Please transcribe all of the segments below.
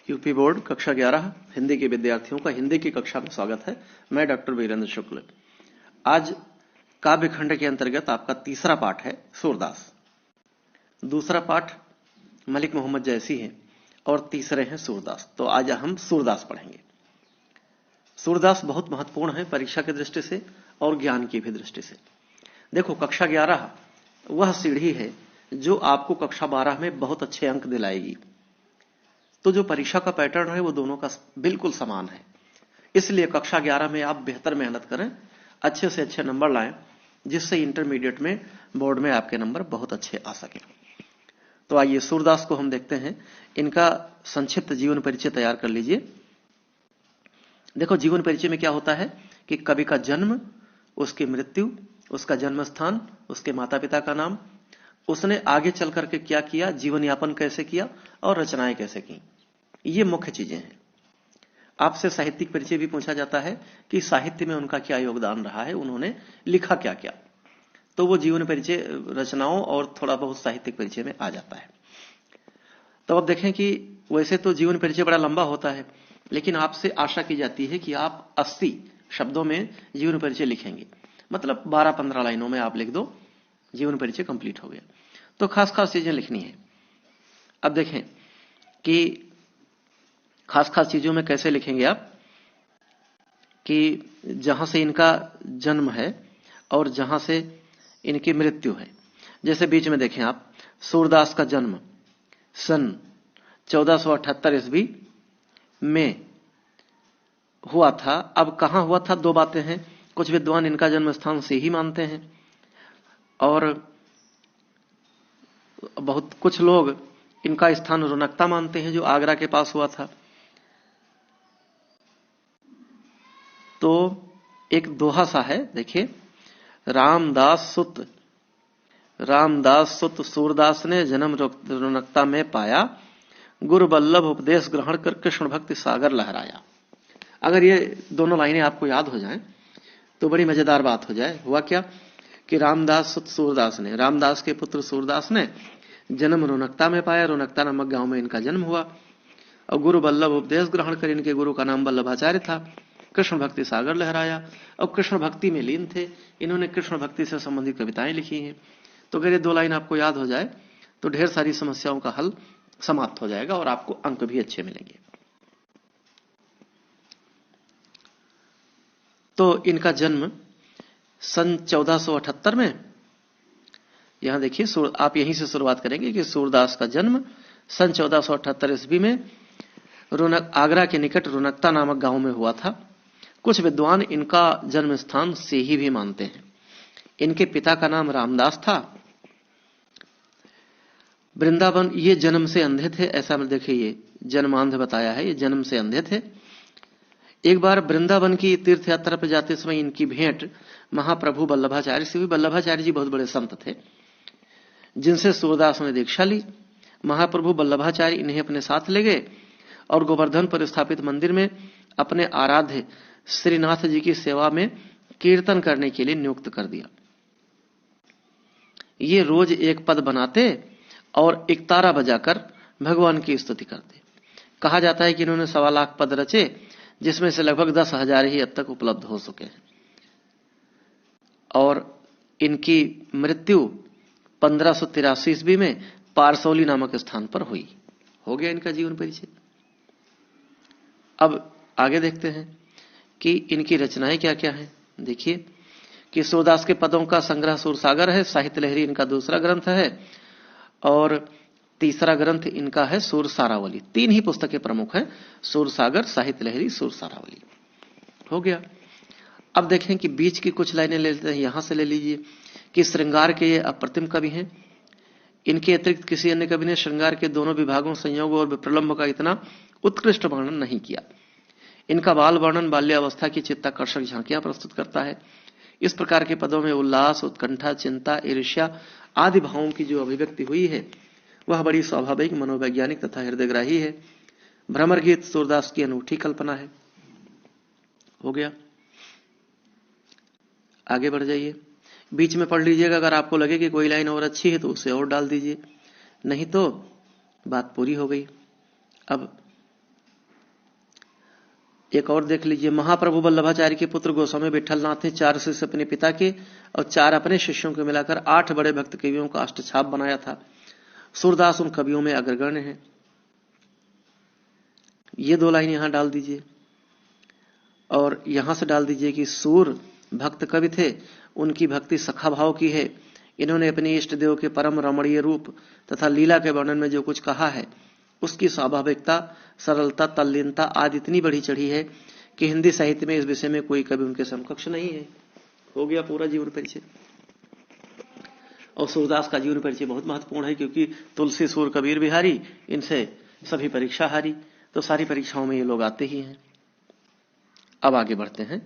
UP board कक्षा 11 हिंदी के विद्यार्थियों का हिंदी की कक्षा में स्वागत है। मैं डॉक्टर वीरेंद्र शुक्ल। आज काव्य खंड के अंतर्गत आपका तीसरा पाठ है सूरदास। दूसरा पाठ मलिक मोहम्मद जैसी है और तीसरे हैं सूरदास। तो आज हम सूरदास पढ़ेंगे। सूरदास बहुत महत्वपूर्ण है परीक्षा की दृष्टि से और ज्ञान की भी दृष्टि से। देखो, कक्षा 11 वह सीढ़ी है जो आपको कक्षा 12 में बहुत अच्छे अंक दिलाएगी। तो जो परीक्षा का पैटर्न है वो दोनों का बिल्कुल समान है। इसलिए कक्षा 11 में आप बेहतर मेहनत करें, अच्छे से अच्छे नंबर लाएं, जिससे इंटरमीडिएट में बोर्ड में आपके नंबर बहुत अच्छे आ सके। तो आइए सूरदास को हम देखते हैं। इनका संक्षिप्त जीवन परिचय तैयार कर लीजिए। देखो, जीवन परिचय में क्या होता है कि कवि का जन्म, उसकी मृत्यु, उसका जन्म स्थान, उसके माता पिता का नाम, उसने आगे चल करके क्या किया, जीवन यापन कैसे किया और रचनाएं कैसे की, ये मुख्य चीजें हैं। आपसे साहित्यिक परिचय भी पूछा जाता है कि साहित्य में उनका क्या योगदान रहा है, उन्होंने लिखा क्या क्या। तो वो जीवन परिचय रचनाओं और थोड़ा बहुत साहित्यिक परिचय में आ जाता है। तो अब देखें कि वैसे तो जीवन परिचय बड़ा लंबा होता है, लेकिन आपसे आशा की जाती है कि आप 80 शब्दों में जीवन परिचय लिखेंगे। मतलब 12-15 लाइनों में आप लिख दो, जीवन परिचय कंप्लीट हो गया। तो खास खास चीजें लिखनी है। अब देखें कि खास खास चीजों में कैसे लिखेंगे आप, कि जहां से इनका जन्म है और जहां से इनकी मृत्यु है। जैसे बीच में देखें आप, सूरदास का जन्म सन 1478 ईस्वी में हुआ था। अब कहां हुआ था, दो बातें हैं। कुछ विद्वान इनका जन्म स्थान से ही मानते हैं और बहुत कुछ लोग इनका स्थान रौनकता मानते हैं, जो आगरा के पास हुआ था। तो एक दोहा सा है, देखिए, रामदास सुत सूरदास ने जन्म रौनकता में पाया, गुरु बल्लभ उपदेश ग्रहण कर कृष्ण भक्ति सागर लहराया। अगर ये दोनों लाइनें आपको याद हो जाएं तो बड़ी मजेदार बात हो जाए। हुआ क्या कि रामदास सुत सूरदास ने, रामदास के पुत्र सूरदास ने जन्म रौनकता में पाया। रौनकता नामक गांव में इनका जन्म हुआ और गुरु बल्लभ उपदेश ग्रहण कर, इनके गुरु का नाम वल्लभाचार्य था, कृष्ण भक्ति सागर लहराया और कृष्ण भक्ति में लीन थे। इन्होंने कृष्ण भक्ति से संबंधित कविताएं लिखी हैं। तो अगर ये दो लाइन आपको याद हो जाए तो ढेर सारी समस्याओं का हल समाप्त हो जाएगा और आपको अंक भी अच्छे मिलेंगे। तो इनका जन्म सन 1478 में, यहां देखिए, आप यहीं से शुरुआत करेंगे कि सूरदास का जन्म सन 1478 ईस्वी में आगरा के निकट रौनकता नामक गांव में हुआ था। कुछ विद्वान इनका जन्म स्थान से ही भी मानते हैं। इनके पिता का नाम रामदास था। वृंदावन, ये जन्म से अंधे थे, ऐसा देखिए, ये जन्मांध बताया है, ये जन्म से अंधे थे। एक बार वृंदावन की तीर्थ यात्रा पर जाते समय इनकी भेंट महाप्रभु वल्लभाचार्य से हुई। वल्लभाचार्य जी बहुत बड़े संत थे, जिनसे सूरदास ने दीक्षा ली। महाप्रभु वल्लभाचार्य इन्हें अपने साथ ले गए और गोवर्धन पर स्थापित मंदिर में अपने आराध्य श्रीनाथ जी की सेवा में कीर्तन करने के लिए नियुक्त कर दिया। ये रोज एक पद बनाते और एक तारा बजाकर भगवान की स्तुति करते। कहा जाता है कि इन्होंने 1.25 लाख पद रचे, जिसमें से लगभग 10,000 ही अब तक उपलब्ध हो चुके हैं। और इनकी मृत्यु 1583 ईस्वी में पारसौली नामक स्थान पर हुई। हो गया इनका जीवन परिचय। अब आगे देखते हैं कि इनकी रचनाएं क्या क्या हैं। देखिए कि सूरदास के पदों का संग्रह सूरसागर है, साहित्य लहरी इनका दूसरा ग्रंथ है और तीसरा ग्रंथ इनका है सूरसारावली। 3 ही पुस्तकें प्रमुख हैं, सूरसागर, साहित्य लहरी, सूरसारावली। हो गया। अब देखें कि बीच की कुछ लाइनें ले लेते हैं। यहां से ले लीजिए कि श्रृंगार के ये अप्रतिम कवि हैं। इनके अतिरिक्त किसी अन्य कवि ने श्रृंगार के दोनों विभागों, संयोग और विप्रलंब का इतना उत्कृष्ट वर्णन नहीं किया। इनका बाल वर्णन बाल्यावस्था की चित्ताकर्षक झांकियां प्रस्तुत करता है। इस प्रकार के पदों में उल्लास, उत्कंठा, चिंता, ईर्ष्या आदि भावों की जो अभिव्यक्ति हुई है वह बड़ी स्वाभाविक, मनोवैज्ञानिक तथा हृदयग्राही है। भ्रमर गीत सूरदास की अनूठी कल्पना है। हो गया। आगे बढ़ जाइए, बीच में पढ़ लीजिएगा। अगर आपको लगे कि कोई लाइन और अच्छी है तो उसे और डाल दीजिए, नहीं तो बात पूरी हो गई। अब एक और देख लीजिए, महाप्रभु वल्लभाचार्य के पुत्र गोस्वामी विठलनाथ ने 4 शिष्य अपने पिता के और 4 अपने शिष्यों को मिलाकर 8 बड़े भक्त कवियों का अष्टछाप बनाया था। सूरदास उन कवियों में अग्रगण्य है। ये 2 लाइन यहां डाल दीजिए और यहां से डाल दीजिए कि सूर भक्त कवि थे, उनकी भक्ति सखा भाव की है। इन्होंने अपने इष्ट देव के परम रमणीय रूप तथा लीला के वर्णन में जो कुछ कहा है उसकी स्वाभाविकता, सरलता, तल्लीनता आदि इतनी बढ़ी चढ़ी है कि हिंदी साहित्य में इस विषय में कोई कवि उनके समकक्ष नहीं है। हो गया पूरा जीवन परिचय। और सूरदास का जीवन परिचय बहुत महत्वपूर्ण है, क्योंकि तुलसी, सूर, कबीर, बिहारी, इनसे सभी परीक्षा हारी, तो सारी परीक्षाओं में ये लोग आते ही हैं। अब आगे बढ़ते हैं,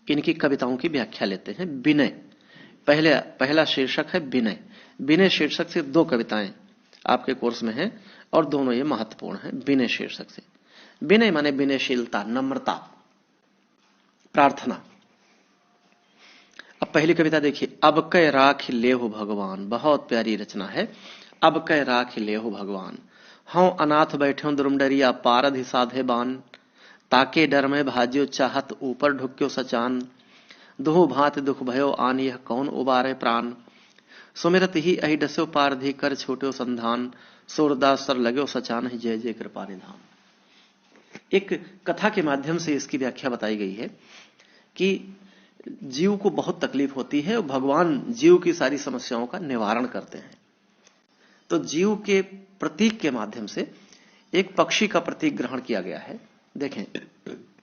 इनकी कविताओं की व्याख्या लेते हैं। विनय, पहला शीर्षक है विनय। विनय शीर्षक से 2 कविताएं आपके कोर्स में हैं और दोनों ये महत्वपूर्ण हैं। विनय शीर्षक से, विनय माने विनयशीलता, नम्रता, प्रार्थना। अब पहली कविता देखिए, अब कै राख लेहु भगवान, बहुत प्यारी रचना है। अब कै राख लेहु भगवान, हूं अनाथ बैठो द्रुमडरिया, पारधि साधे बान, ताके डर में भाज्यो चाहत ऊपर ढुक्यो सचान, दुहु भांति दुख भयो आन, यह कौन उबारे प्राण, सुमिरत ही अहि डस्यो पारधि कर छोट्यो संधान, सूरदास सर लगो सचान ही जय जय कृपा निधान। एक कथा के माध्यम से इसकी व्याख्या बताई गई है कि जीव को बहुत तकलीफ होती है और भगवान जीव की सारी समस्याओं का निवारण करते हैं। तो जीव के प्रतीक के माध्यम से एक पक्षी का प्रतीक ग्रहण किया गया है। देखें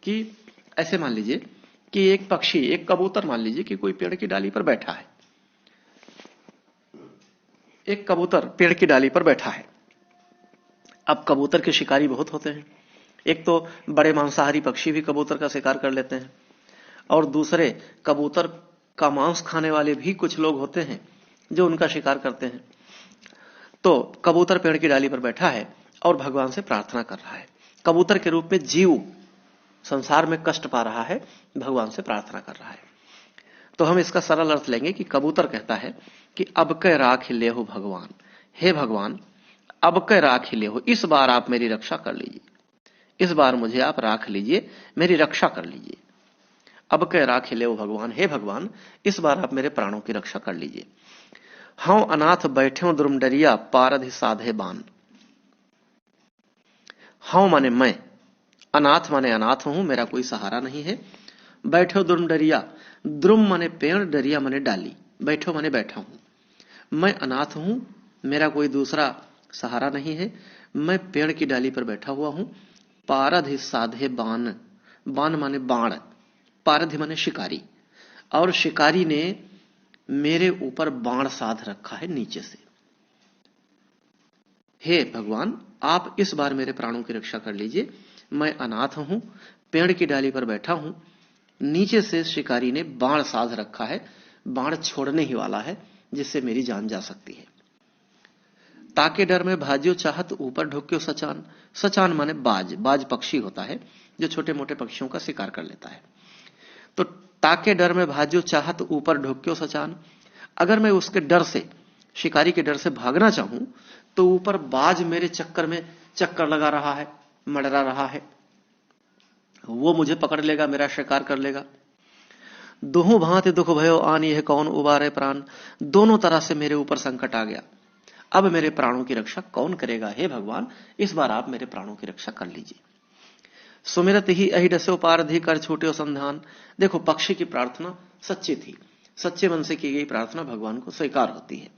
कि ऐसे मान लीजिए कि एक पक्षी, एक कबूतर मान लीजिए कि कोई पेड़ की डाली पर बैठा है। एक कबूतर पेड़ की डाली पर बैठा है। अब कबूतर के शिकारी बहुत होते हैं। एक तो बड़े मांसाहारी पक्षी भी कबूतर का शिकार कर लेते हैं, और दूसरे कबूतर का मांस खाने वाले भी कुछ लोग होते हैं जो उनका शिकार करते हैं। तो कबूतर पेड़ की डाली पर बैठा है और भगवान से प्रार्थना कर रहा है। कबूतर के रूप में जीव संसार में कष्ट पा रहा है, भगवान से प्रार्थना कर रहा है। तो हम इसका सरल अर्थ लेंगे कि कबूतर कहता है कि अब कै राख लेहु भगवान, हे भगवान अब कै राख लेहु, इस बार आप मेरी रक्षा कर लीजिए, इस बार मुझे आप राख लीजिए, मेरी रक्षा कर लीजिए। अब कै राख लेहु भगवान, हे भगवान इस बार आप मेरे प्राणों की रक्षा कर लीजिए। हूं अनाथ बैठे द्रुमडरिया, पारधि साधे बान। हूं माने मैं, अनाथ माने अनाथ हूं, मेरा कोई सहारा नहीं है। बैठो द्रुमडरिया, द्रुम माने पेड़, डरिया माने डाली, बैठो माने बैठा हूं। मैं अनाथ हूं, मेरा कोई दूसरा सहारा नहीं है, मैं पेड़ की डाली पर बैठा हुआ हूं। पारधि साधे बान, बान माने बाण, पारधि माने शिकारी, और शिकारी ने मेरे ऊपर बाण साध रखा है नीचे से। हे भगवान आप इस बार मेरे प्राणों की रक्षा कर लीजिए, मैं अनाथ हूं, पेड़ की डाली पर बैठा हूं, नीचे से शिकारी ने बाण साध रखा है, बाण छोड़ने ही वाला है जिससे मेरी जान जा सकती है। ताके डर में भाज्यो चाहत ऊपर ढुक्यो सचान, सचान माने बाज, बाज पक्षी होता है जो छोटे मोटे पक्षियों का शिकार कर लेता है। तो ताके डर में भाज्यो चाहत ऊपर ढुक्यो सचान, अगर मैं उसके डर से, शिकारी के डर से भागना चाहूं तो ऊपर बाज मेरे चक्कर में चक्कर लगा रहा है, मंडरा रहा है, वो मुझे पकड़ लेगा, मेरा शिकार कर लेगा। दोहों भांति दुख भयो आन, यह कौन उबारे प्राण, दोनों तरह से मेरे ऊपर संकट आ गया, अब मेरे प्राणों की रक्षा कौन करेगा। हे भगवान इस बार आप मेरे प्राणों की रक्षा कर लीजिए। सुमिरत ही अहि डस्यो पारधि कर छूट्यो संधान। देखो पक्षी की प्रार्थना सच्ची थी, सच्चे मन से की गई प्रार्थना भगवान को स्वीकार होती है।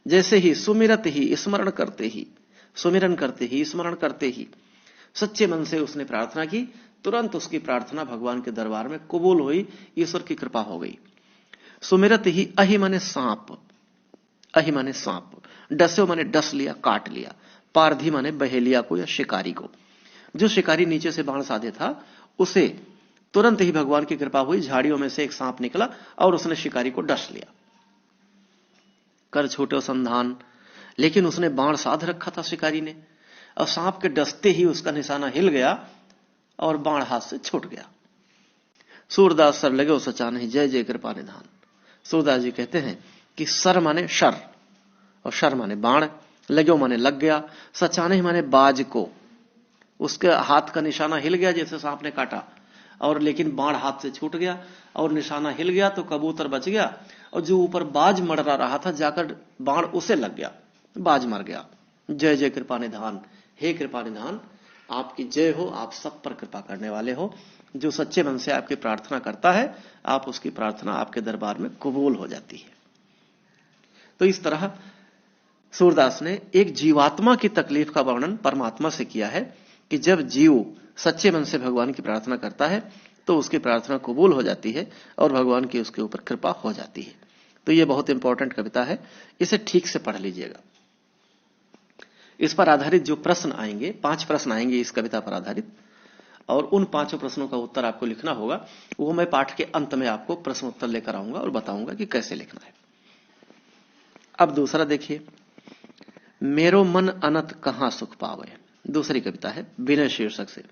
जैसे ही सुमिरत ही, स्मरण करते ही, सुमिरन करते ही, स्मरण करते ही सच्चे मन से उसने प्रार्थना की, तुरंत उसकी प्रार्थना भगवान के दरबार में कबूल हुई, ईश्वर की कृपा हो गई। सुमिरत ही, अहि माने सांप, अहि माने सांप, डस्यो माने डस लिया, काट लिया, पारधी माने बहेलिया को या शिकारी को। जो शिकारी नीचे से बाण साधे था उसे तुरंत ही भगवान की कृपा हुई, झाड़ियों में से एक सांप निकला और उसने शिकारी को डस लिया। कर छोटे संधान, लेकिन उसने बाण साध रखा था शिकारी ने, और सांप के डसते ही उसका निशाना हिल गया और बाण हाथ से छूट गया। सूरदास सर लगे सचा नहीं, जय जय कृपा निधान। सूरदास जी कहते हैं कि सर माने शर और शर माने बाण, लगो माने लग गया, सचाने माने बाज को, उसके हाथ का निशाना हिल गया जैसे सांप ने काटा, और लेकिन बाण हाथ से छूट गया और निशाना हिल गया तो कबूतर बच गया, और जो ऊपर बाज मड़रा रहा था जाकर बाण उसे लग गया, बाज मर गया। जय जय कृपा निधान, हे कृपा निधान आपकी जय हो, आप सब पर कृपा करने वाले हो। जो सच्चे मन से आपकी प्रार्थना करता है, आप उसकी प्रार्थना आपके दरबार में कबूल हो जाती है। तो इस तरह सूरदास ने एक जीवात्मा की तकलीफ का वर्णन परमात्मा से किया है कि जब जीव सच्चे मन से भगवान की प्रार्थना करता है तो उसकी प्रार्थना कबूल हो जाती है और भगवान की उसके ऊपर कृपा हो जाती है। तो यह बहुत इंपॉर्टेंट कविता है, इसे ठीक से पढ़ लीजिएगा। इस पर आधारित जो प्रश्न आएंगे, 5 प्रश्न आएंगे इस कविता पर आधारित, और उन 5 प्रश्नों का उत्तर आपको लिखना होगा। वो मैं पाठ के अंत में आपको प्रश्न उत्तर लेकर आऊंगा और बताऊंगा कि कैसे लिखना है। अब दूसरा देखिए, मेरो मन अनत कहां सुख पावे। दूसरी कविता है विनय शीर्षक से,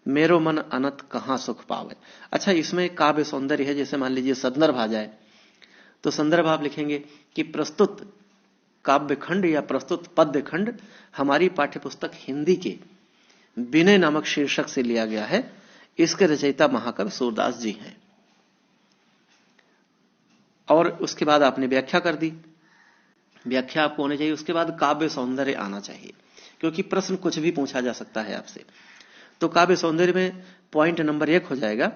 मेरो मन अनत कहां सुख पावे। अच्छा, इसमें काव्य सौंदर्य है। जैसे मान लीजिए संदर्भ आ जाए तो संदर्भ आप लिखेंगे कि प्रस्तुत काव्य खंड या प्रस्तुत पद्य खंड हमारी पाठ्यपुस्तक हिंदी के विनय नामक शीर्षक से लिया गया है। इसके रचयिता महाकवि सूरदास जी हैं। और उसके बाद आपने व्याख्या कर दी, व्याख्या आपको होनी चाहिए। उसके बाद काव्य सौंदर्य आना चाहिए, क्योंकि प्रश्न कुछ भी पूछा जा सकता है आपसे। तो काव्य सौंदर्य में पॉइंट नंबर 1 हो जाएगा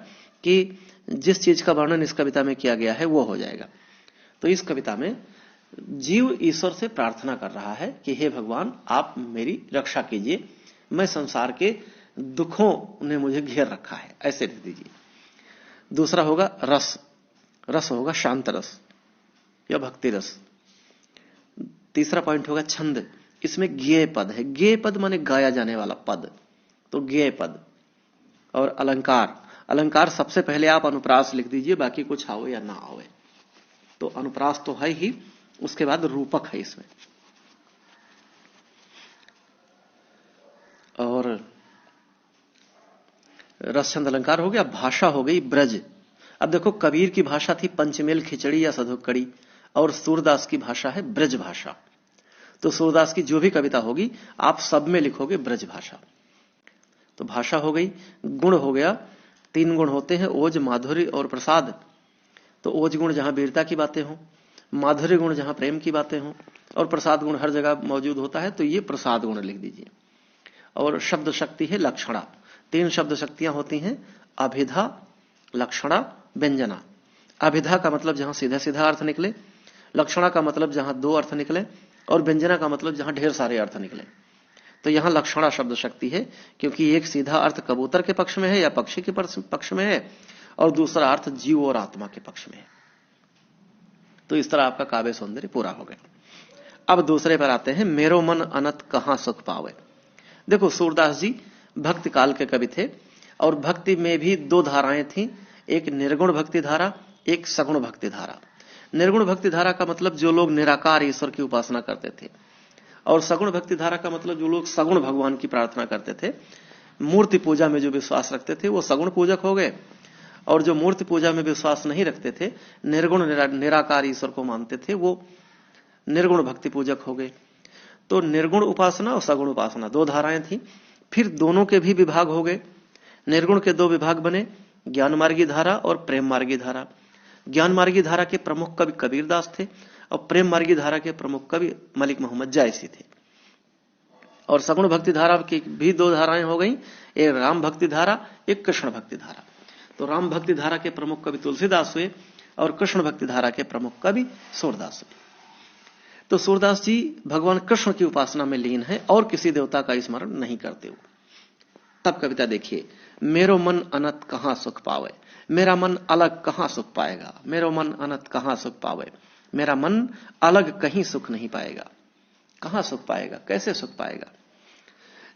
कि जिस चीज का वर्णन इस कविता में किया गया है वो हो जाएगा। तो इस कविता में जीव ईश्वर से प्रार्थना कर रहा है कि हे भगवान आप मेरी रक्षा कीजिए, मैं संसार के दुखों ने मुझे घेर रखा है, ऐसे लिख दीजिए। दूसरा होगा रस, रस होगा शांत रस या भक्ति रस। तीसरा पॉइंट होगा छंद, इसमें गेय पद है। गेय पद माने गाया जाने वाला पद, तो गेय पद। और अलंकार, अलंकार सबसे पहले आप अनुप्रास लिख दीजिए, बाकी कुछ आवे या ना आवे। तो अनुप्रास तो है ही, उसके बाद रूपक है इसमें। और रसछंद अलंकार हो गया। भाषा हो गई ब्रज। अब देखो, कबीर की भाषा थी पंचमेल खिचड़ी या सधुकड़ी, और सूरदास की भाषा है ब्रज भाषा। तो सूरदास की जो भी कविता होगी आप सब में लिखोगे ब्रज भाषा। तो भाषा हो गई। गुण हो गया, 3 गुण होते हैं, ओज, माधुर्य और प्रसाद। तो ओज गुण जहां वीरता की बातें हो, माधुर्य गुण जहां प्रेम की बातें हो, और प्रसाद गुण हर जगह मौजूद होता है, तो ये प्रसाद गुण लिख दीजिए। और शब्द शक्ति है लक्षणा। 3 शब्द शक्तियां होती हैं, अभिधा, लक्षणा, व्यंजना। अभिधा का मतलब जहां सीधा सीधा अर्थ निकले, लक्षणा का मतलब जहां 2 अर्थ निकले, और व्यंजना का मतलब जहां ढेर सारे अर्थ निकले। तो यहां लक्षणा शब्द शक्ति है, क्योंकि एक सीधा अर्थ कबूतर के पक्ष में है या पक्षी के पक्ष में है, और दूसरा अर्थ जीव और आत्मा के पक्ष में है। तो इस तरह आपका काव्य सौंदर्य पूरा हो गया। अब दूसरे पर आते हैं, मेरो मन अनत कहां सुख पावे। देखो, सूरदास जी भक्ति काल के कवि थे, और भक्ति में भी 2 धाराएं थी, एक निर्गुण भक्ति धारा, एक सगुण भक्ति धारा। निर्गुण भक्ति धारा का मतलब जो लोग निराकार ईश्वर की उपासना करते थे, और सगुण भक्ति धारा का मतलब जो लोग सगुण भगवान की प्रार्थना करते थे। मूर्ति पूजा में जो विश्वास रखते थे वो सगुण पूजक हो गए, और जो मूर्ति पूजा में विश्वास नहीं रखते थे, निर्गुण निराकार ईश्वर को मानते थे, वो निर्गुण भक्ति पूजक हो गए। तो निर्गुण उपासना और सगुण उपासना 2 धाराएं थी। फिर दोनों के भी विभाग हो गए। निर्गुण के 2 विभाग बने, ज्ञान मार्गी धारा और प्रेम मार्गी धारा। ज्ञान मार्गी धारा के प्रमुख कवि कबीरदास थे, और प्रेम मार्गी धारा के प्रमुख कवि मलिक मोहम्मद जायसी थे। और सगुण भक्ति धारा की भी 2 धाराएं हो गई, एक राम भक्ति धारा, एक कृष्ण भक्ति धारा। तो राम भक्ति धारा के प्रमुख कवि तुलसीदास हुए, और कृष्ण भक्ति धारा के प्रमुख कवि सूरदास हुए। तो सूरदास जी भगवान कृष्ण की उपासना में लीन है, और किसी देवता का स्मरण नहीं करते हो। तब कविता देखिए, मेरो मन अनत कहां सुख पावे। मेरा मन अलग कहां सुख पाएगा। मेरो मन अनत कहां सुख पावे, मेरा मन अलग कहीं सुख नहीं पाएगा। कहां सुख पाएगा, कैसे सुख पाएगा।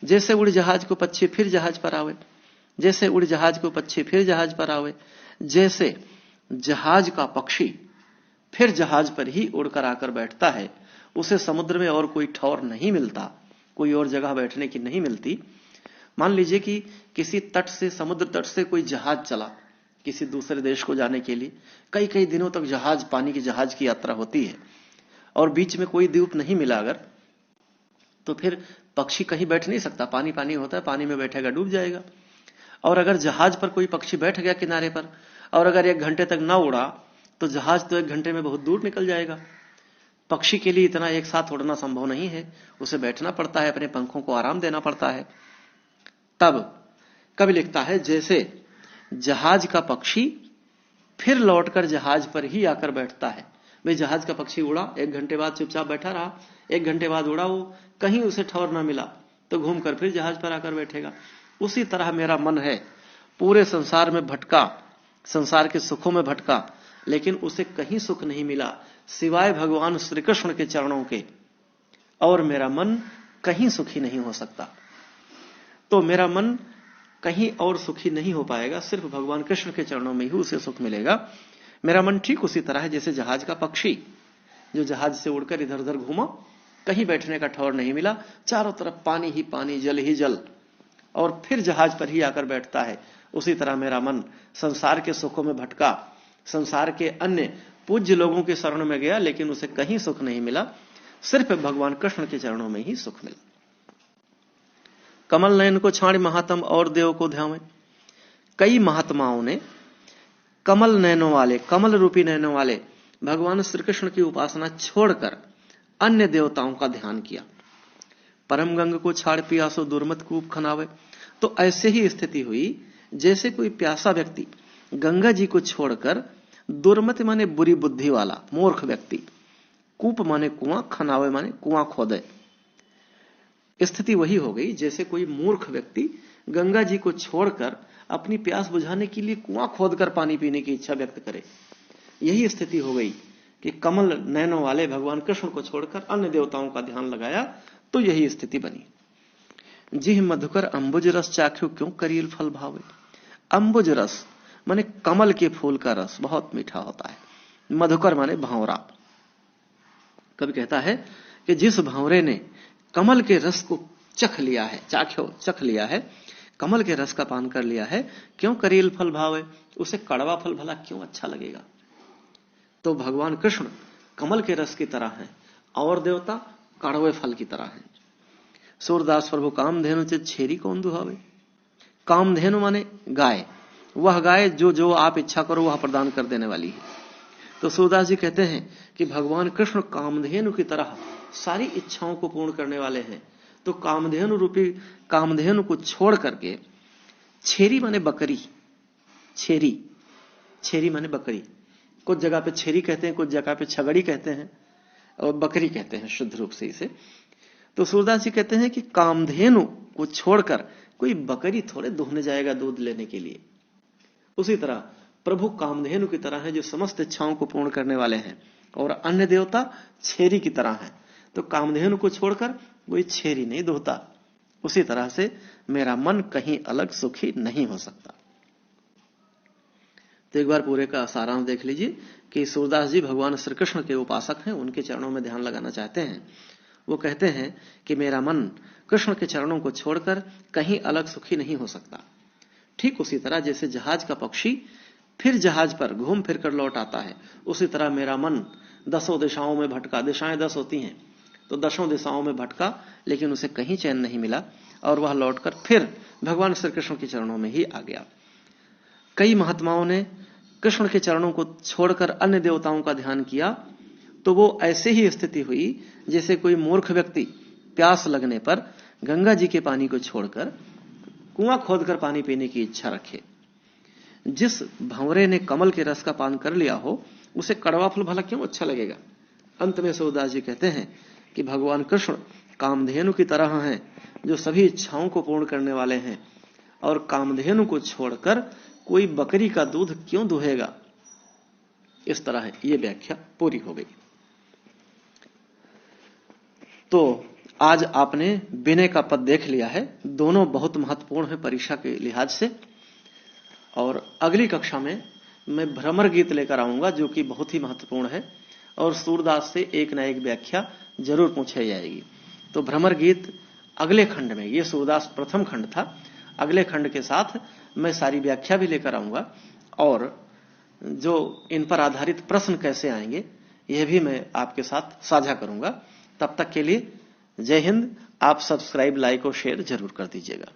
जैसे उड़ जहाज को पक्षी फिर जहाज पर आवे, जैसे उड़ जहाज को पक्षी फिर जहाज पर आवे, जैसे जहाज का पक्षी फिर जहाज पर ही उड़कर आकर बैठता है, उसे समुद्र में और कोई ठौर नहीं मिलता, कोई और जगह बैठने की नहीं मिलती। मान लीजिए कि किसी तट से, समुद्र तट से कोई जहाज चला किसी दूसरे देश को जाने के लिए, कई कई दिनों तक जहाज, पानी की जहाज की यात्रा होती है, और बीच में कोई द्वीप नहीं मिला अगर, तो फिर पक्षी कहीं बैठ नहीं सकता, पानी पानी होता है, पानी में बैठेगा डूब जाएगा। और अगर जहाज पर कोई पक्षी बैठ गया किनारे पर और अगर 1 घंटे तक ना उड़ा तो जहाज तो 1 घंटे में बहुत दूर निकल जाएगा। पक्षी के लिए इतना एक साथ उड़ना संभव नहीं है, उसे बैठना पड़ता है, अपने पंखों को आराम देना पड़ता है। तब कवि लिखता है, जैसे जहाज का पक्षी फिर लौटकर जहाज पर ही आकर बैठता है। भाई जहाज का पक्षी उड़ा, 1 घंटे बाद चुपचाप बैठा रहा, 1 घंटे बाद उड़ा वो, कहीं उसे ठौर ना मिला तो घूमकर फिर जहाज पर आकर बैठेगा। उसी तरह मेरा मन है, पूरे संसार में भटका, संसार के सुखों में भटका, लेकिन उसे कहीं सुख नहीं मिला सिवाय भगवान श्री कृष्ण के चरणों के, और मेरा मन कहीं सुखी नहीं हो सकता। तो मेरा मन कहीं और सुखी नहीं हो पाएगा, सिर्फ भगवान कृष्ण के चरणों में ही उसे सुख मिलेगा। मेरा मन ठीक उसी तरह है जैसे जहाज का पक्षी, जो जहाज से उड़कर इधर उधर घूमा, कहीं बैठने का ठौर नहीं मिला, चारों तरफ पानी ही पानी, जल ही जल, और फिर जहाज पर ही आकर बैठता है। उसी तरह मेरा मन संसार के सुखों में भटका, संसार के अन्य पूज्य लोगों के शरण में गया, लेकिन उसे कहीं सुख नहीं मिला, सिर्फ भगवान कृष्ण के चरणों में ही सुख मिला। कमल नयन को छाड़ महात्म और देव को ध्यावे। कई महात्माओं ने कमल नयनों वाले, कमल रूपी नयनों वाले भगवान श्री कृष्ण की उपासना छोड़कर अन्य देवताओं का ध्यान किया। परम गंग को छाड़ पियासो दुर्मत कूप खनावे। तो ऐसे ही स्थिति हुई जैसे कोई प्यासा व्यक्ति गंगा जी को छोड़कर, दुर्मत माने बुरी बुद्धि वाला मूर्ख व्यक्ति, कूप माने कुआं, खनावे माने कुआं खोदे। स्थिति वही हो गई जैसे कोई मूर्ख व्यक्ति गंगा जी को छोड़कर अपनी प्यास बुझाने के लिए कुआं खोदकर पानी पीने की इच्छा व्यक्त करे। यही स्थिति हो गई कि कमल नयनों वाले भगवान कृष्ण को छोड़कर अन्य देवताओं का ध्यान लगाया, तो यही स्थिति बनी। जिह मधुकर अंबुज रस चाख्यो क्यों करील फल भावे। अंबुज रस माने कमल के फूल का रस बहुत मीठा होता है। मधुकर माने भांवरा। कभी कहता है कि जिस भांवरे ने कमल के रस को चख लिया है, चाख्यो चख लिया है, कमल के रस का पान कर लिया है, क्यों करील फल भावे, उसे कड़वा फल भला क्यों अच्छा लगेगा। तो भगवान कृष्ण कमल के रस की तरह हैं और देवता कड़वे फल की तरह हैं। सूरदास प्रभु कामधेनु चित छेरी कौन दुहावे। कामधेनु माने गाय, वह गाय जो जो आप इच्छा करो वह प्रदान कर देने वाली है। तो सूरदास जी कहते हैं कि भगवान कृष्ण कामधेनु की तरह सारी इच्छाओं को पूर्ण करने वाले हैं। तो कामधेनु रूपी कामधेनु को छोड़ करके, छेरी माने बकरी, छेरी, छेरी माने बकरी, कुछ जगह पे छेरी कहते हैं, कुछ जगह पे छगड़ी कहते हैं और बकरी कहते हैं शुद्ध रूप से इसे। तो सूरदास जी कहते हैं कि कामधेनु को छोड़कर कोई बकरी थोड़े दुहने जाएगा दूध लेने के लिए। उसी तरह प्रभु कामधेनु की तरह है जो समस्त इच्छाओं को पूर्ण करने वाले हैं, और अन्य देवता छेरी की तरह हैं। तो कामधेनु को छोड़कर कोई छेरी नहीं दुहता। उसी तरह से मेरा मन कहीं अलग सुखी नहीं हो सकता। तो एक बार पूरे का सारांश देख लीजिए कि सूरदास जी भगवान श्री कृष्ण के उपासक हैं, उनके चरणों में ध्यान लगाना चाहते हैं। वो कहते हैं कि मेरा मन कृष्ण के चरणों को छोड़कर कहीं अलग सुखी नहीं हो सकता। ठीक उसी तरह जैसे जहाज का पक्षी फिर जहाज पर घूम फिर कर लौट आता है, उसी तरह मेरा मन 10 दिशाओं में भटका, दिशाएं 10 होती हैं, तो 10 दिशाओं में भटका, लेकिन उसे कहीं चैन नहीं मिला और वह लौटकर फिर भगवान श्री कृष्ण के चरणों में ही आ गया। कई महात्माओं ने कृष्ण के चरणों को छोड़कर अन्य देवताओं का ध्यान किया, तो वो ऐसे ही स्थिति हुई जैसे कोई मूर्ख व्यक्ति प्यास लगने पर गंगा जी के पानी को छोड़कर कुआं खोदकर पानी पीने की इच्छा रखे। जिस भंवरे ने कमल के रस का पान कर लिया हो, उसे कड़वा फल भला क्यों अच्छा लगेगा। अंत में सूरदास जी कहते हैं कि भगवान कृष्ण कामधेनु की तरह हैं जो सभी इच्छाओं को पूर्ण करने वाले हैं, और कामधेनु को छोड़कर कोई बकरी का दूध क्यों दुहेगा। इस तरह ये व्याख्या पूरी हो गई। तो आज आपने विनय का पद देख लिया है। दोनों बहुत महत्वपूर्ण है परीक्षा के लिहाज से, और अगली कक्षा में मैं भ्रमर गीत लेकर आऊंगा जो कि बहुत ही महत्वपूर्ण है, और सूरदास से एक न एक व्याख्या जरूर पूछी जाएगी। तो भ्रमर गीत अगले खंड में, ये सूरदास प्रथम खंड था, अगले खंड के साथ मैं सारी व्याख्या भी लेकर आऊंगा, और जो इन पर आधारित प्रश्न कैसे आएंगे यह भी मैं आपके साथ साझा करूंगा। तब तक के लिए जय हिंद, आप सब्सक्राइब, लाइक और शेयर जरूर कर दीजिएगा।